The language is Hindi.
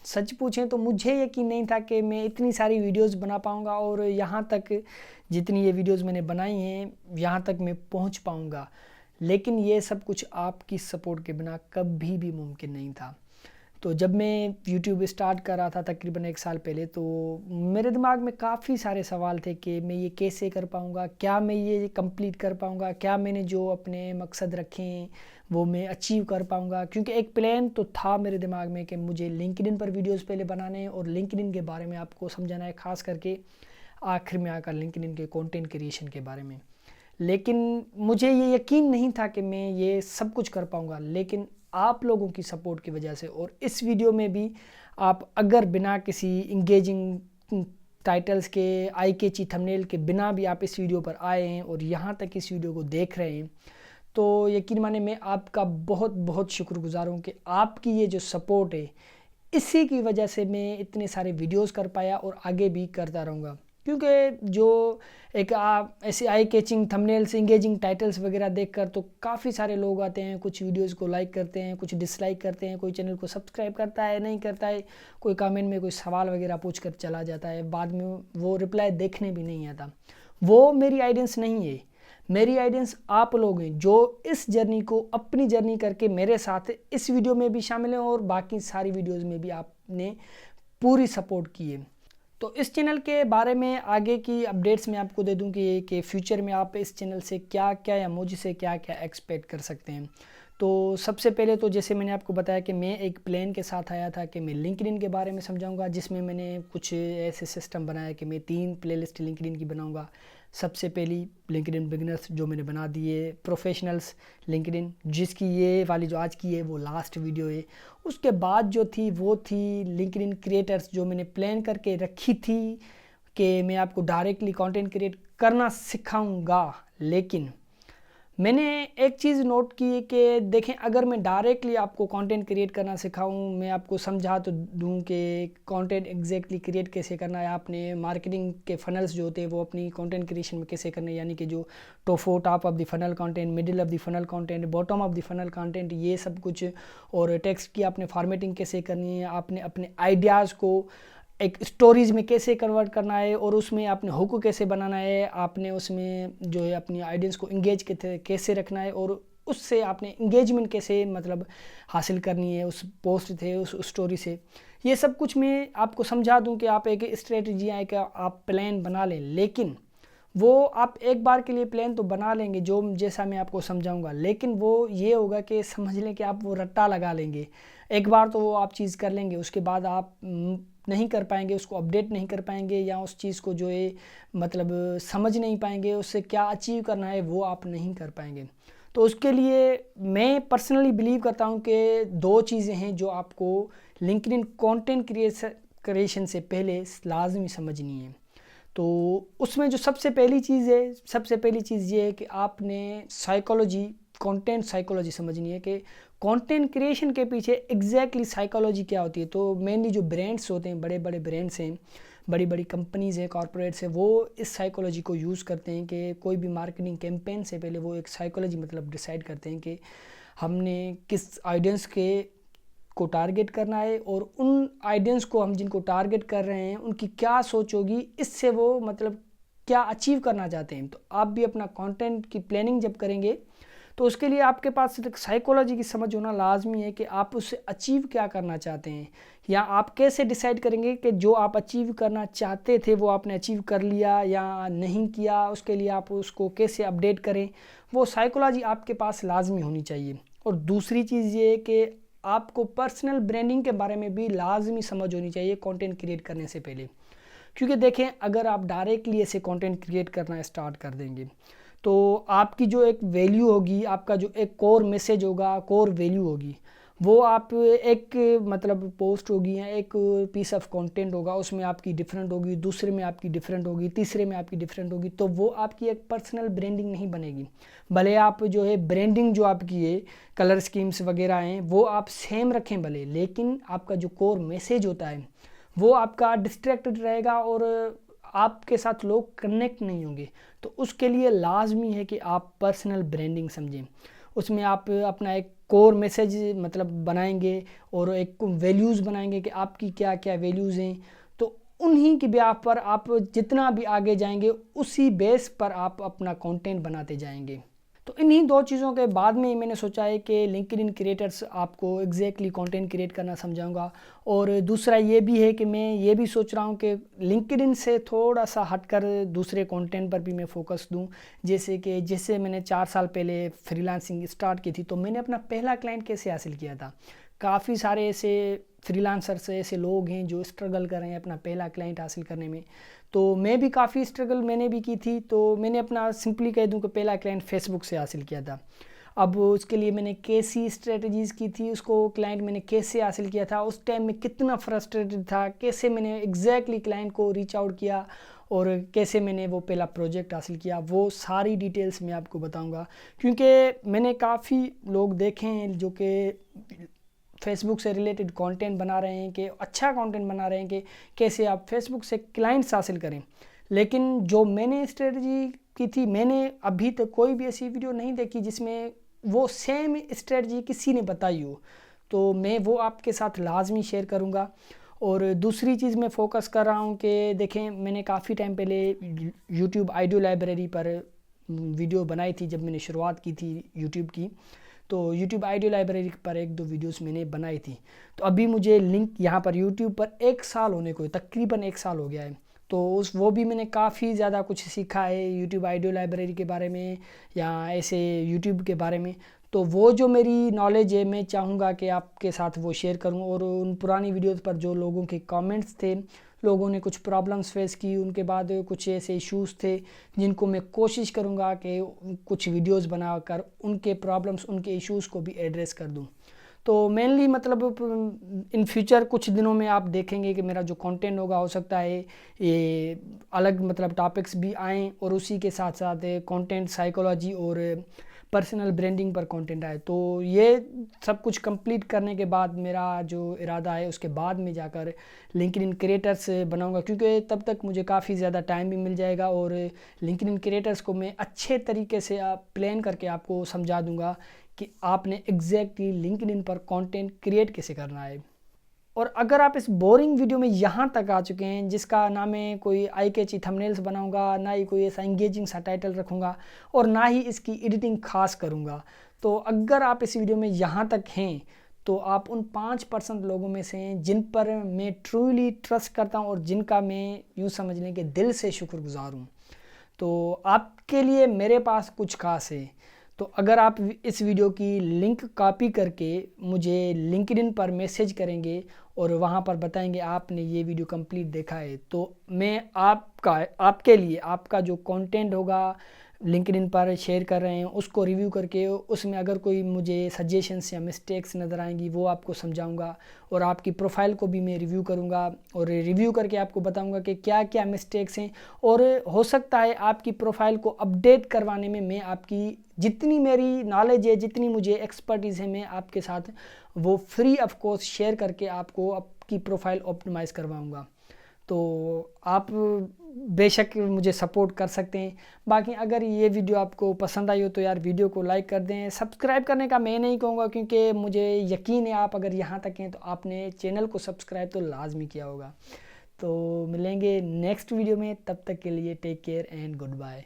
सच पूछें तो मुझे यकीन नहीं था कि मैं इतनी सारी वीडियोस बना पाऊँगा और यहाँ तक जितनी ये वीडियोस मैंने बनाई हैं यहाँ तक मैं पहुँच पाऊँगा। लेकिन ये सब कुछ आपकी सपोर्ट के बिना कभी भी मुमकिन नहीं था। तो जब मैं यूट्यूब स्टार्ट कर रहा था तकरीबन 1 साल पहले, तो मेरे दिमाग में काफ़ी सारे सवाल थे कि मैं ये कैसे कर पाऊँगा? क्या मैं ये कंप्लीट कर पाऊँगा? क्या मैंने जो अपने मकसद रखे हैं वो मैं अचीव कर पाऊँगा? क्योंकि एक प्लान तो था मेरे दिमाग में कि मुझे लिंक्डइन पर वीडियोज़ पहले बनाने हैं और लिंक्डइन के बारे में आपको समझाना है, ख़ास करके आखिर में आकर लिंक्डइन के कंटेंट क्रिएशन के बारे में। लेकिन मुझे ये यकीन नहीं था कि मैं ये सब कुछ कर पाऊँगा, लेकिन आप लोगों की सपोर्ट की वजह से और इस वीडियो में भी आप अगर बिना किसी इंगेजिंग टाइटल्स के, आई कैची थंबनेल के बिना भी आप इस वीडियो पर आए हैं और यहाँ तक इस वीडियो को देख रहे हैं, तो यकीन माने मैं आपका बहुत बहुत शुक्रगुज़ार हूँ कि आपकी ये जो सपोर्ट है, इसी की वजह से मैं इतने सारे वीडियोस कर पाया और आगे भी करता रहूँगा। क्योंकि जो एक ऐसे eye catching thumbnails, engaging titles वगैरह देखकर तो काफ़ी सारे लोग आते हैं, कुछ वीडियोस को लाइक करते हैं, कुछ डिसलाइक करते हैं, कोई चैनल को सब्सक्राइब करता है, नहीं करता है, कोई कमेंट में कोई सवाल वगैरह पूछ कर चला जाता है, बाद में वो रिप्लाई देखने भी नहीं आता। वो मेरी आइडेंस नहीं है, मेरी आइडेंस आप लोग हैं जो इस जर्नी को अपनी जर्नी करके मेरे साथ इस वीडियो में भी शामिल हैं और बाकी सारी वीडियोस में भी आपने पूरी सपोर्ट की है। तो इस चैनल के बारे में आगे की अपडेट्स मैं आपको दे दूं कि फ्यूचर में आप इस चैनल से क्या क्या या मुझे से क्या क्या एक्सपेक्ट कर सकते हैं। तो सबसे पहले तो जैसे मैंने आपको बताया कि मैं एक प्लान के साथ आया था कि मैं लिंक्डइन के बारे में समझाऊंगा, जिसमें मैंने कुछ ऐसे सिस्टम बनाया कि मैं 3 प्लेलिस्ट लिंक्डइन की बनाऊंगा। सबसे पहली लिंक्डइन बिगिनर्स जो मैंने बना दिए, प्रोफेशनल्स लिंक्डइन जिसकी ये वाली जो आज की है वो लास्ट वीडियो है। उसके बाद जो थी वो थी लिंक्डइन क्रिएटर्स जो मैंने प्लान करके रखी थी कि मैं आपको डायरेक्टली कंटेंट क्रिएट करना सिखाऊंगा। लेकिन मैंने एक चीज़ नोट की कि देखें, अगर मैं डायरेक्टली आपको कंटेंट क्रिएट करना सिखाऊं, मैं आपको समझा तो दूं कि कंटेंट एग्जैक्टली क्रिएट कैसे करना है, आपने मार्केटिंग के फनल्स जो होते हैं वो अपनी कंटेंट क्रिएशन में कैसे करने, यानी कि जो top of the funnel content, middle of the funnel content, bottom of the funnel content, ये सब कुछ, और टेक्स्ट की आपने फॉर्मेटिंग कैसे करनी है, आपने अपने आइडियाज़ को एक स्टोरीज़ में कैसे कन्वर्ट करना है और उसमें आपने हुक कैसे बनाना है, आपने उसमें जो है अपनी ऑडियंस को इंगेज कैसे रखना है और उससे आपने इंगेजमेंट कैसे मतलब हासिल करनी है उस पोस्ट थे, उस स्टोरी से। ये सब कुछ मैं आपको समझा दूं कि आप एक स्ट्रेटजी है कि आप प्लान बना लें, लेकिन वो आप एक बार के लिए प्लान तो बना लेंगे जो जैसा मैं आपको समझाऊंगा, लेकिन वो ये होगा कि समझ लें कि आप वो रट्टा लगा लेंगे। एक बार तो वो आप चीज़ कर लेंगे, उसके बाद आप नहीं कर पाएंगे, उसको अपडेट नहीं कर पाएंगे या उस चीज़ को जो है मतलब समझ नहीं पाएंगे, उससे क्या अचीव करना है वो आप नहीं कर पाएंगे। तो उसके लिए मैं पर्सनली बिलीव करता हूँ कि 2 चीज़ें हैं जो आपको लिंक्डइन कंटेंट क्रिएशन से पहले लाजमी समझनी है। तो उसमें जो सबसे पहली चीज़ ये है कि आपने साइकोलॉजी, कंटेंट साइकोलॉजी समझनी है कि कंटेंट क्रिएशन के पीछे एग्जैक्टली साइकोलॉजी क्या होती है। तो मेनली जो ब्रांड्स होते हैं, बड़े बड़े ब्रांड्स हैं, बड़ी बड़ी कंपनीज़ हैं, कॉरपोरेट्स हैं, वो इस साइकोलॉजी को यूज़ करते हैं कि कोई भी मार्केटिंग कैंपेन से पहले वो एक साइकोलॉजी मतलब डिसाइड करते हैं कि हमने किस ऑडियंस के को टारगेट करना है और उन ऑडियंस को हम जिनको टारगेट कर रहे हैं उनकी क्या सोच होगी, इससे वो मतलब क्या अचीव करना चाहते हैं। तो आप भी अपना कंटेंट की प्लानिंग जब करेंगे तो उसके लिए आपके पास एक साइकोलॉजी की समझ होना लाजमी है कि आप उससे अचीव क्या करना चाहते हैं, या आप कैसे डिसाइड करेंगे कि जो आप अचीव करना चाहते थे वो आपने अचीव कर लिया या नहीं किया, उसके लिए आप उसको कैसे अपडेट करें। वो साइकोलॉजी आपके पास लाजमी होनी चाहिए। और दूसरी चीज़ ये है कि आपको पर्सनल ब्रांडिंग के बारे में भी लाजमी समझ होनी चाहिए कंटेंट क्रिएट करने से पहले। क्योंकि देखें, अगर आप डायरेक्टली ऐसे कंटेंट क्रिएट करना स्टार्ट कर देंगे तो आपकी जो एक वैल्यू होगी, आपका जो एक कोर मैसेज होगा, कोर वैल्यू होगी, वो आप एक मतलब पोस्ट होगी या एक पीस ऑफ कंटेंट होगा, उसमें आपकी डिफरेंट होगी, दूसरे में आपकी डिफरेंट होगी, तीसरे में आपकी डिफरेंट होगी, तो वो आपकी एक पर्सनल ब्रांडिंग नहीं बनेगी। भले आप जो है ब्रांडिंग जो आपकी है, कलर स्कीम्स वगैरह हैं, वो आप सेम रखें भले, लेकिन आपका जो कोर मैसेज होता है वो आपका डिस्ट्रैक्टेड रहेगा और आपके साथ लोग कनेक्ट नहीं होंगे। तो उसके लिए लाजमी है कि आप पर्सनल ब्रांडिंग समझें। उसमें आप अपना एक कोर मैसेज मतलब बनाएंगे और एक वैल्यूज़ बनाएंगे कि आपकी क्या क्या वैल्यूज़ हैं। तो उन्हीं के ब्याह पर आप जितना भी आगे जाएंगे उसी बेस पर आप अपना कंटेंट बनाते जाएंगे। तो इन्हीं दो चीज़ों के बाद में मैंने सोचा है कि लिंक्डइन क्रिएटर्स आपको एग्जैक्टली कंटेंट क्रिएट करना समझाऊंगा। और दूसरा ये भी है कि मैं ये भी सोच रहा हूँ कि लिंक्डइन से थोड़ा सा हटकर दूसरे कंटेंट पर भी मैं फोकस दूँ। जैसे मैंने 4 साल पहले फ्रीलांसिंग स्टार्ट की थी, तो मैंने अपना पहला क्लाइंट कैसे हासिल किया था। काफ़ी सारे ऐसे फ्रीलांसर्स ऐसे लोग हैं जो स्ट्रगल कर रहे हैं अपना पहला क्लाइंट हासिल करने में। तो मैं भी काफ़ी स्ट्रगल मैंने भी की थी। तो मैंने अपना सिंपली कह दूं कि पहला क्लाइंट फेसबुक से हासिल किया था। अब उसके लिए मैंने कैसी स्ट्रेटजीज़ की थी, उसको क्लाइंट मैंने कैसे हासिल किया था, उस टाइम में कितना फ्रस्ट्रेटेड था, कैसे मैंने एग्जैक्टली क्लाइंट को रीच आउट किया और कैसे मैंने वो पहला प्रोजेक्ट हासिल किया, वो सारी डिटेल्स मैं आपको बताऊंगा। क्योंकि मैंने काफ़ी लोग देखे हैं जो कि फेसबुक से रिलेटेड कंटेंट बना रहे हैं, कि अच्छा कंटेंट बना रहे हैं कि कैसे आप फेसबुक से क्लाइंट्स हासिल करें। लेकिन जो मैंने स्ट्रेटजी की थी, मैंने अभी तक कोई भी ऐसी वीडियो नहीं देखी जिसमें वो सेम स्ट्रेटजी किसी ने बताई हो। तो मैं वो आपके साथ लाजमी शेयर करूँगा। और दूसरी चीज़ मैं फ़ोकस कर रहा हूँ कि देखें, मैंने काफ़ी टाइम पहले यूट्यूब आइडियो लाइब्रेरी पर वीडियो बनाई थी जब मैंने शुरुआत की थी यूट्यूब की। तो यूट्यूब आइडियो लाइब्रेरी पर 1-2 वीडियोस मैंने बनाई थी। तो अभी मुझे लिंक यहाँ पर यूट्यूब पर 1 साल होने को है, तकरीबन 1 साल हो गया है। तो वो भी मैंने काफ़ी ज़्यादा कुछ सीखा है यूट्यूब आइडियो लाइब्रेरी के बारे में या ऐसे यूट्यूब के बारे में। तो वो जो मेरी नॉलेज है मैं चाहूँगा कि आपके साथ वो शेयर करूँ। और उन पुरानी वीडियोज़ पर जो लोगों के कमेंट्स थे, लोगों ने कुछ प्रॉब्लम्स फेस की, उनके बाद कुछ ऐसे इश्यूज़ थे जिनको मैं कोशिश करूँगा कि कुछ वीडियोस बनाकर उनके प्रॉब्लम्स, उनके इश्यूज़ को भी एड्रेस कर दूँ। तो मेनली मतलब इन फ्यूचर कुछ दिनों में आप देखेंगे कि मेरा जो कंटेंट होगा, हो सकता है ये अलग मतलब टॉपिक्स भी आएँ और उसी के साथ साथ कंटेंट साइकोलॉजी और पर्सनल ब्रांडिंग पर कंटेंट आए। तो ये सब कुछ कंप्लीट करने के बाद मेरा जो इरादा है उसके बाद में जाकर लिंक्डइन क्रिएटर्स बनाऊंगा, क्योंकि तब तक मुझे काफ़ी ज़्यादा टाइम भी मिल जाएगा और लिंक्डइन क्रिएटर्स को मैं अच्छे तरीके से प्लान करके आपको समझा दूंगा कि आपने एग्जैक्टली लिंक्डइन पर कंटेंट क्रिएट कैसे करना है। और अगर आप इस बोरिंग वीडियो में यहाँ तक आ चुके हैं, जिसका ना मैं कोई आई कैची थंबनेल्स बनाऊंगा, ना ही कोई ऐसा इंगेजिंग सा टाइटल रखूंगा और ना ही इसकी एडिटिंग खास करूंगा, तो अगर आप इस वीडियो में यहाँ तक हैं तो आप उन 5% लोगों में से हैं जिन पर मैं ट्रूली ट्रस्ट करता हूँ और जिनका मैं यूँ समझ लें कि दिल से शुक्रगुजार हूँ। तो आपके लिए मेरे पास कुछ खास है। तो अगर आप इस वीडियो की लिंक कॉपी करके मुझे लिंक्डइन पर मैसेज करेंगे और वहाँ पर बताएंगे आपने ये वीडियो कंप्लीट देखा है, तो मैं आपके लिए आपका जो कंटेंट होगा लिंक्डइन पर शेयर कर रहे हैं उसको रिव्यू करके उसमें अगर कोई मुझे सजेशंस या मिस्टेक्स नज़र आएंगी वो आपको समझाऊंगा। और आपकी प्रोफाइल को भी मैं रिव्यू करूंगा और रिव्यू करके आपको बताऊंगा कि क्या क्या मिस्टेक्स हैं। और हो सकता है आपकी प्रोफाइल को अपडेट करवाने में मैं आपकी जितनी मेरी नॉलेज है, जितनी मुझे एक्सपर्टीज़ है, मैं आपके साथ वो फ्री ऑफ कॉस्ट शेयर करके आपको आपकी प्रोफाइल ऑप्टिमाइज़ करवाऊँगा। तो आप बेशक मुझे सपोर्ट कर सकते हैं। बाकी अगर ये वीडियो आपको पसंद आई हो तो यार वीडियो को लाइक कर दें। सब्सक्राइब करने का मैं नहीं कहूँगा, क्योंकि मुझे यकीन है आप अगर यहाँ तक हैं तो आपने चैनल को सब्सक्राइब तो लाजमी किया होगा। तो मिलेंगे नेक्स्ट वीडियो में, तब तक के लिए take care and good bye.